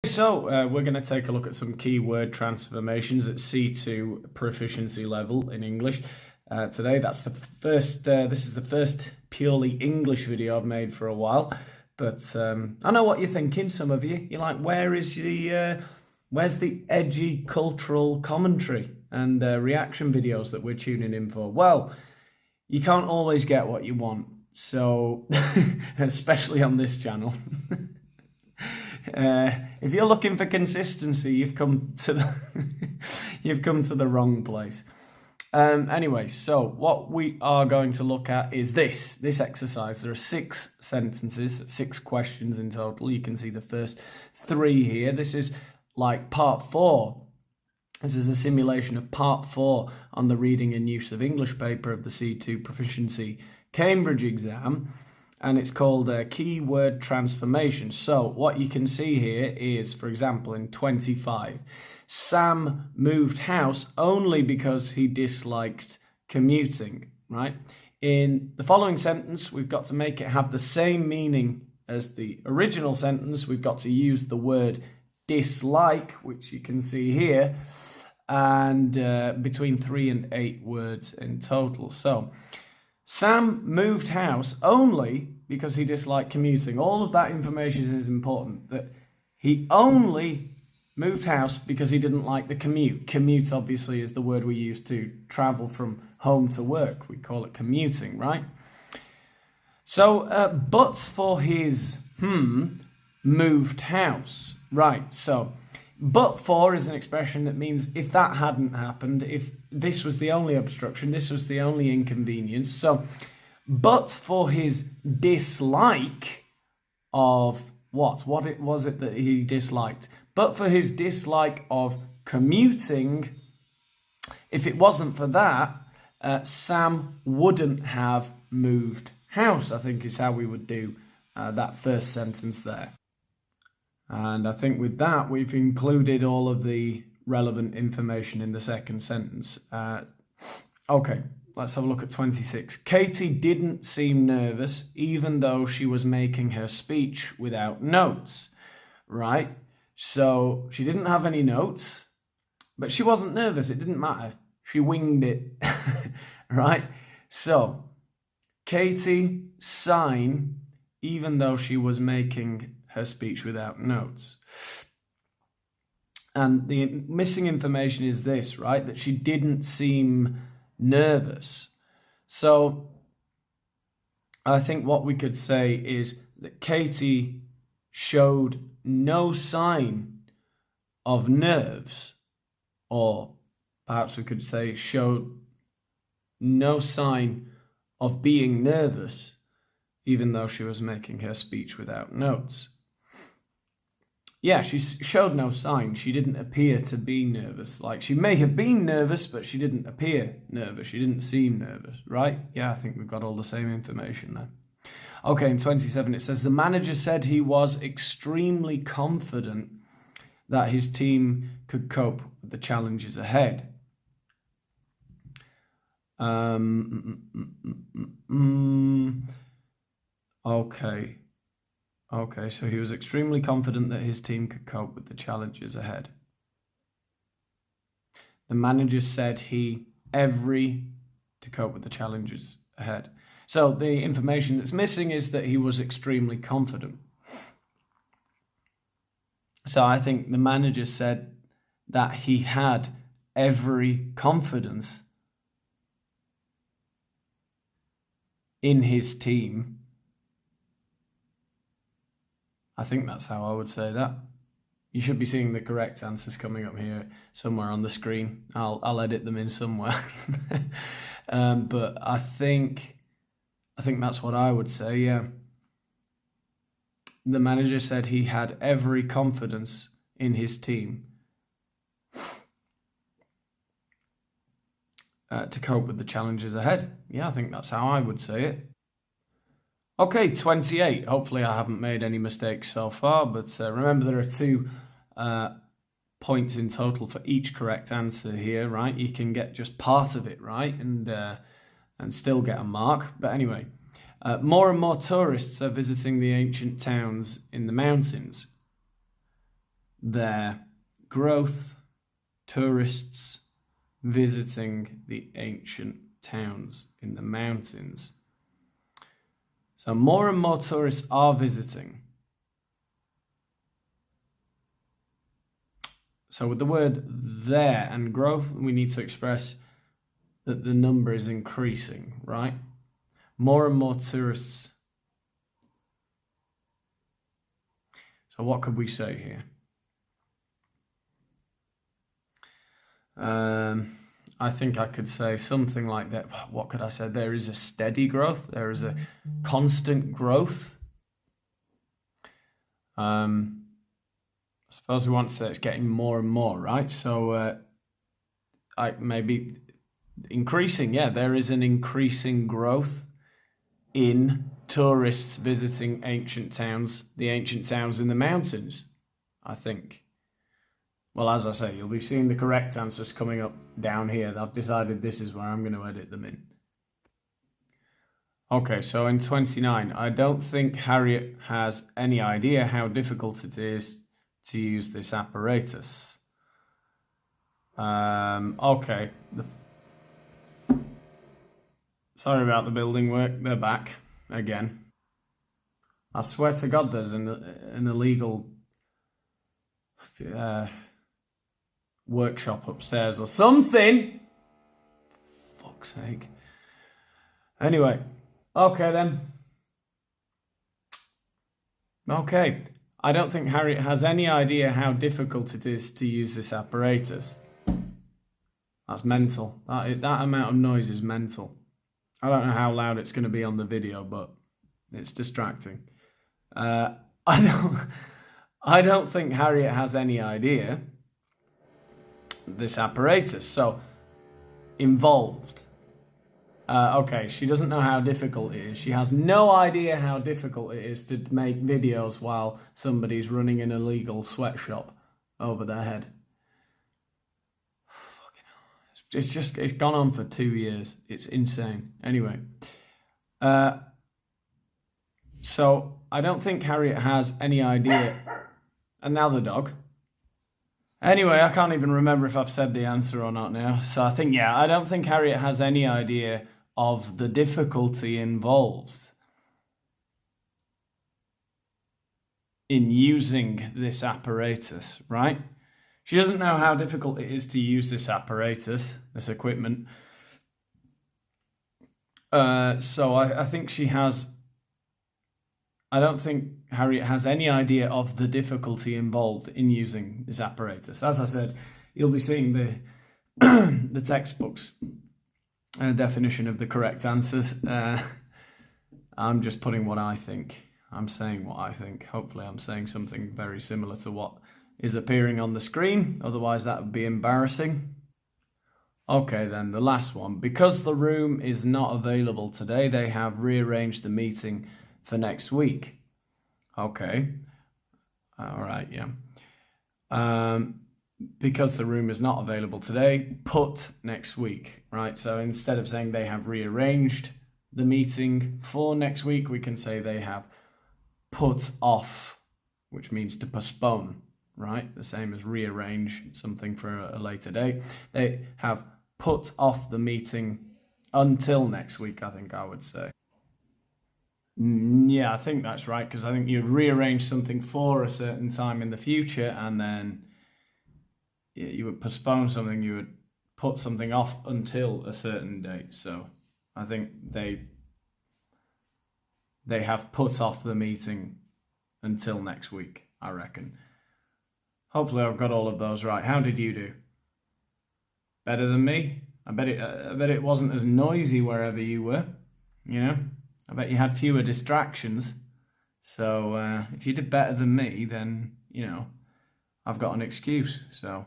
So we're going to take a look at some keyword transformations at C2 proficiency level in English today. That's the first. This is the first purely English video I've made for a while, but I know what you're thinking. Some of you, you're like, where's the edgy cultural commentary and reaction videos that we're tuning in for? Well, you can't always get what you want, so especially on this channel. If you're looking for consistency, you've come to the wrong place. Anyway, so what we are going to look at is this exercise. There are 6 sentences, 6 questions in total. You can see the first 3 here. This is like part 4. This is a simulation of part 4 on the reading and use of English paper of the C2 Proficiency Cambridge exam. And it's called keyword transformation. So what you can see here is, for example, in 25, Sam moved house only because he disliked commuting, right? In the following sentence, we've got to make it have the same meaning as the original sentence. We've got to use the word dislike, which you can see here, and between 3 and 8 words in total. So Sam moved house only because he disliked commuting. All of that information is important, that he only moved house because he didn't like the commute. Commute, obviously, is the word we use to travel from home to work. We call it commuting, right? So, but for his moved house. Right, so but for is an expression that means if that hadn't happened, if this was the only obstruction, this was the only inconvenience. So, but for his dislike of what? What was it that he disliked? But for his dislike of commuting, if it wasn't for that, Sam wouldn't have moved house, I think is how we would do that first sentence there. And I think with that, we've included all of the relevant information in the second sentence. Okay, let's have a look at 26. Katie didn't seem nervous, even though she was making her speech without notes, right? So she didn't have any notes, but she wasn't nervous. It didn't matter. She winged it, right? So Katie sang, even though she was making her speech without notes. And the missing information is this, right? That she didn't seem nervous. So I think what we could say is that Katie showed no sign of nerves, or perhaps we could say showed no sign of being nervous, even though she was making her speech without notes. Yeah, she showed no sign. She didn't appear to be nervous. Like, she may have been nervous, but she didn't appear nervous. She didn't seem nervous, right? Yeah, I think we've got all the same information there. Okay, in 27, it says, the manager said he was extremely confident that his team could cope with the challenges ahead. Okay, so he was extremely confident that his team could cope with the challenges ahead. The manager said to cope with the challenges ahead. So the information that's missing is that he was extremely confident. So I think the manager said that he had every confidence in his team. I think that's how I would say that. You should be seeing the correct answers coming up here somewhere on the screen. I'll edit them in somewhere. But I think that's what I would say, yeah. The manager said he had every confidence in his team to cope with the challenges ahead. Yeah, I think that's how I would say it. Okay, 28. Hopefully I haven't made any mistakes so far, but remember there are 2 points in total for each correct answer here, right? You can get just part of it right and still get a mark. But anyway, more and more tourists are visiting the ancient towns in the mountains. their growth, tourists visiting the ancient towns in the mountains. So more and more tourists are visiting. So with the word there and growth, we need to express that the number is increasing, right? More and more tourists. So what could we say here? I think I could say something like that. What could I say? There is a steady growth. There is a constant growth. I suppose we want to say it's getting more and more, right? So maybe increasing. Yeah, there is an increasing growth in tourists visiting ancient towns, the ancient towns in the mountains, I think. Well, as I say, you'll be seeing the correct answers coming up down here. I've decided this is where I'm going to edit them in. Okay, so in 29, I don't think Harriet has any idea how difficult it is to use this apparatus. Okay. Sorry about the building work. They're back again. I swear to God, there's an illegal workshop upstairs or something. Fuck's sake. Anyway, okay then. Okay. I don't think Harriet has any idea how difficult it is to use this apparatus. That's mental. That amount of noise is mental. I don't know how loud it's going to be on the video, but it's distracting. I don't think Harriet has any idea this apparatus. So, involved. Okay, she doesn't know how difficult it is. She has no idea how difficult it is to make videos while somebody's running an illegal sweatshop over their head. Fucking hell. It's gone on for 2 years. It's insane. Anyway. So, I don't think Harriet has any idea. And now the dog. Anyway, I can't even remember if I've said the answer or not now. So I think, I don't think Harriet has any idea of the difficulty involved in using this apparatus, right? She doesn't know how difficult it is to use this apparatus, this equipment. So I think she has... I don't think Harriet has any idea of the difficulty involved in using this apparatus. As I said, you'll be seeing the the textbooks definition of the correct answers. I'm just putting what I think. I'm saying what I think. Hopefully I'm saying something very similar to what is appearing on the screen. Otherwise that would be embarrassing. Okay then, the last one. Because the room is not available today, they have rearranged the meeting for next week. Okay. All right, yeah. Because the room is not available today, put next week, right? So instead of saying they have rearranged the meeting for next week, we can say they have put off, which means to postpone, right? The same as rearrange something for a later date. They have put off the meeting until next week, I think I would say. Yeah, I think that's right, because I think you'd rearrange something for a certain time in the future, and then you would postpone something, you would put something off until a certain date. So I think they have put off the meeting until next week, I reckon. Hopefully I've got all of those right. How did you do? Better than me? I bet it wasn't as noisy wherever you were, you know? I bet you had fewer distractions. So if you did better than me, then, you know, I've got an excuse. So